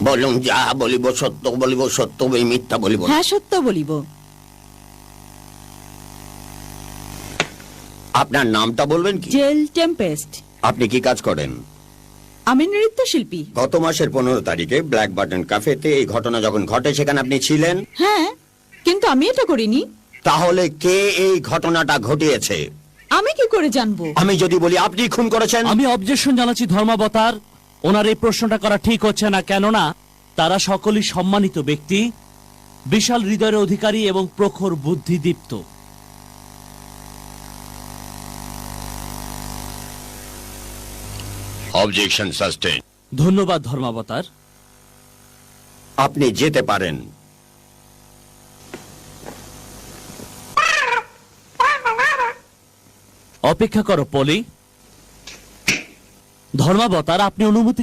বলুন, যা বলিব সত্য বলিব, সত্য বই মিথ্যা বলিব না। হ্যাঁ, সত্য বলিব। আপনার নামটা বলবেন কি? Jel Tempest. আপনি কি কাজ করেন? আমি নৃত্যশিল্পী। গত মাসের 15 তারিখে ব্ল্যাক বাটন ক্যাফেতে এই ঘটনা যখন ঘটে সেখানে আপনি ছিলেন? হ্যাঁ, কিন্তু আমি এটা করিনি। তাহলে কে এই ঘটনাটা ঘটিয়েছে? আমি কি করে জানবো? আমি যদি বলি আপনি খুন করেছেন? আমি অবজেকশন জানাচ্ছি ধর্মাবতার। ওনার এই প্রশ্নটা করা ঠিক হচ্ছে না, কেননা তারা সকলেই সম্মানিত ব্যক্তি, বিশাল হৃদয়ের অধিকারী এবং প্রখর বুদ্ধিদীপ্ত। Objection sustain. ধন্যবাদ ধর্মাবতার। আপনি যেতে পারেন। অপেক্ষা করো পলি। ধর্মাবতার, আপনি অনুমতি